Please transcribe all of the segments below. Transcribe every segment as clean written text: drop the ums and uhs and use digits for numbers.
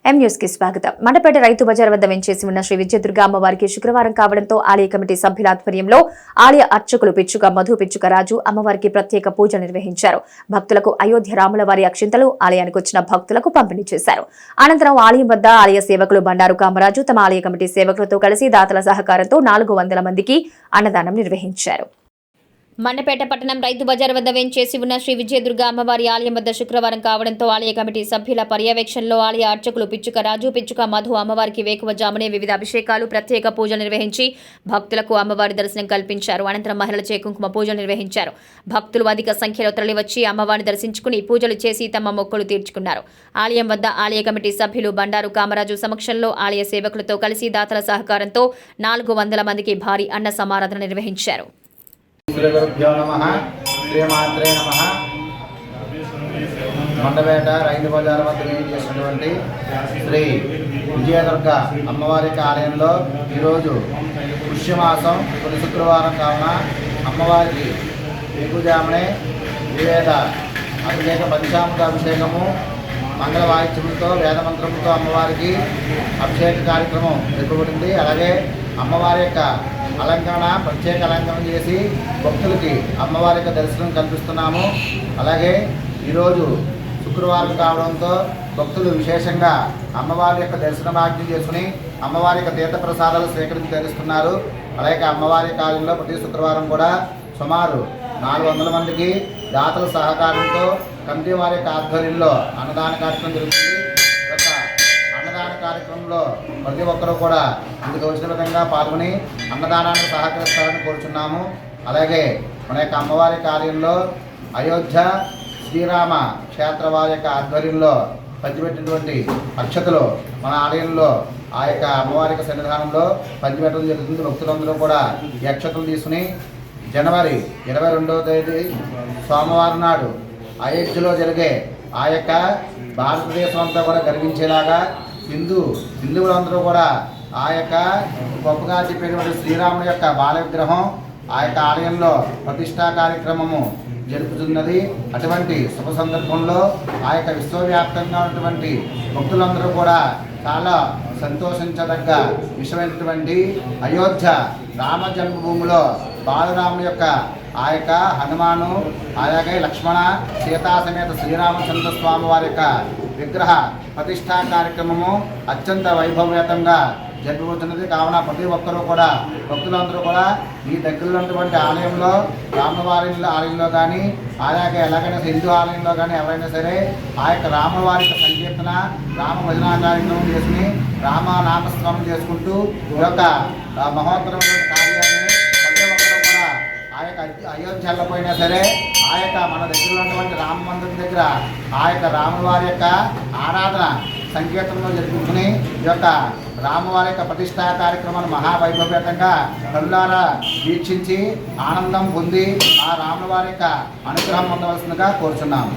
M news కి స్వాగతం. మండపేట రైతు బజార్ వద్ద వెంచేసి ఉన్న శ్రీ విజయదుర్గ అమ్మవారికి శుక్రవారం కావడంతో ఆలయ కమిటీ సభ్యుల ఆధ్వర్యంలో ఆలయ అర్చకులు పిచ్చుక మధు పిచ్చుక రాజు అమ్మవారికి ప్రత్యేక పూజలు నిర్వహించారు. భక్తులకు అయోధ్య రాముల వారి అక్షింతలు ఆలయానికి వచ్చిన భక్తులకు పంపిణీ చేశారు. అనంతరం ఆలయం వద్ద ఆలయ సేవకులు బండారు కామరాజు తమ ఆలయ కమిటీ సేవకులతో కలిసి దాతల సహకారంతో 400 మందికి అన్నదానం నిర్వహించారు. మండపేట పట్టణం రైతు బజార్ వద్ద వెంచేసి ఉన్న శ్రీ విజయదుర్గ అమ్మవారి ఆలయం వద్ద శుక్రవారం కావడంతో ఆలయ కమిటీ సభ్యుల పర్యవేక్షణలో ఆలయ అర్చకులు పిచ్చుక రాజు పిచ్చుక మధు అమ్మవారికి వేకువజామునే వివిధ అభిషేకాలు ప్రత్యేక పూజలు నిర్వహించి భక్తులకు అమ్మవారి దర్శనం కల్పించారు. అనంతరం మహిళలచే కుంకుమ పూజలు నిర్వహించారు. భక్తులు అధిక సంఖ్యలో తరలివచ్చి అమ్మవారిని దర్శించుకుని పూజలు చేసి తమ మొక్కులు తీర్చుకున్నారు. ఆలయం వద్ద ఆలయ కమిటీ సభ్యులు బండారు కామరాజు సమక్షంలో ఆలయ సేవకులతో కలిసి దాతల సహకారంతో 400 మందికి భారీ అన్న సమారాధన నిర్వహించారు. శ్రీగురుభ్యో నమః. శ్రీమాత్రే నమః. మండపేట రైతు బజార్ వద్ద చేసినటువంటి శ్రీ విజయదుర్గ అమ్మవారి ఆలయంలో ఈరోజు పుష్యమాసం కొన్ని శుక్రవారం కావున అమ్మవారికి వేకుజామునే వివేద అభిషేక పంచామృత అభిషేకము మంగళ వాయిద్యములతో వేదమంత్రములతో అమ్మవారికి అభిషేక కార్యక్రమం జరపబడింది. అలాగే అమ్మవారి యొక్క అలంకరణ ప్రత్యేక అలంకరణ చేసి భక్తులకి అమ్మవారి యొక్క దర్శనం కల్పిస్తున్నాము. అలాగే ఈరోజు శుక్రవారం కావడంతో భక్తులు విశేషంగా అమ్మవారి యొక్క దర్శన భాగ్యం చేసుకుని అమ్మవారి యొక్క తీర్థప్రసాదాలు స్వీకరించి తెలుస్తున్నారు. అలాగే అమ్మవారి కాలంలో ప్రతి శుక్రవారం కూడా సుమారు 400 మందికి దాతల సహకారంతో కమిటీ వారి యొక్క ఆధ్వర్యంలో అన్నదాన కార్యక్రమం జరుగుతుంది. అన్నదాన కార్యక్రమంలో ప్రతి ఒక్కరూ కూడా ఇందుకు వచ్చిన విధంగా పాల్గొని అన్నదానానికి సహకరిస్తారని కోరుచున్నాము. అలాగే మన యొక్క అమ్మవారి కార్యంలో అయోధ్య శ్రీరామ క్షేత్ర వారి యొక్క ఆధ్వర్యంలో పంచిపెట్టినటువంటి అక్షతలు మన ఆలయంలో ఆ యొక్క అమ్మవారి యొక్క సన్నిధానంలో పంచిపెట్టడం జరుగుతుంది. భక్తులందరూ కూడా ఈ అక్షతలు తీసుకుని జనవరి 22వ తేదీ సోమవారం నాడు అయోధ్యలో జరిగే ఆ యొక్క భారతదేశం అంతా కూడా గర్వించేలాగా హిందువులందరూ కూడా ఆ యొక్క గొప్పగా చెప్పేటువంటి శ్రీరాముడి యొక్క బాల విగ్రహం ఆ యొక్క ఆలయంలో ప్రతిష్టా కార్యక్రమము జరుపుతున్నది. అటువంటి శుభ సందర్భంలో ఆ యొక్క విశ్వవ్యాప్తంగా ఉన్నటువంటి భక్తులందరూ కూడా చాలా సంతోషించదగ్గ విషయమైనటువంటి అయోధ్య రామ జన్మభూమిలో బాలరాముడి యొక్క ఆ యొక్క హనుమాను అలాగే లక్ష్మణ సీతా సమేత శ్రీరామచంద్ర స్వామి వారి యొక్క విగ్రహ ప్రతిష్టా కార్యక్రమము అత్యంత వైభవయుతంగా జరుపుతున్నది. కావున ప్రతి ఒక్కరూ కూడా భక్తులందరూ కూడా ఈ దగ్గరలో ఉన్నటువంటి ఆలయంలో రామవారి ఆలయంలో కానీ అలాగే ఎలాగైనా హిందూ ఆలయంలో కానీ ఎవరైనా సరే ఆ యొక్క రామవారి యొక్క సంకీర్తన రామ భజనా కార్యక్రమం చేసుకుని రామ నామస్మరణ చేసుకుంటూ ఈ యొక్క మహోత్తరమైన కార్యాన్ని ప్రతి ఒక్కరూ కూడా ఆ యొక్క అయోధ్యలో పోయినా సరే ఆ యొక్క మన దగ్గర ఉన్నటువంటి రామ మందిరం దగ్గర ఆ యొక్క రామువారి యొక్క ఆరాధన సంకీర్తనలో జరుపుకుని ఈ యొక్క రామవారి యొక్క ప్రతిష్టా కార్యక్రమాన్ని మహావైభవేతంగా కళ్ళారా వీక్షించి ఆనందం పొంది ఆ రాములవారి యొక్క అనుగ్రహం పొందవలసిందిగా కోరుచున్నాము.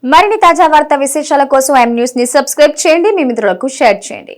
మరిన్ని తాజా వార్తా విశేషాల కోసం ఎం న్యూస్ ని సబ్స్క్రైబ్ చేయండి, మీ మిత్రులకు షేర్ చేయండి.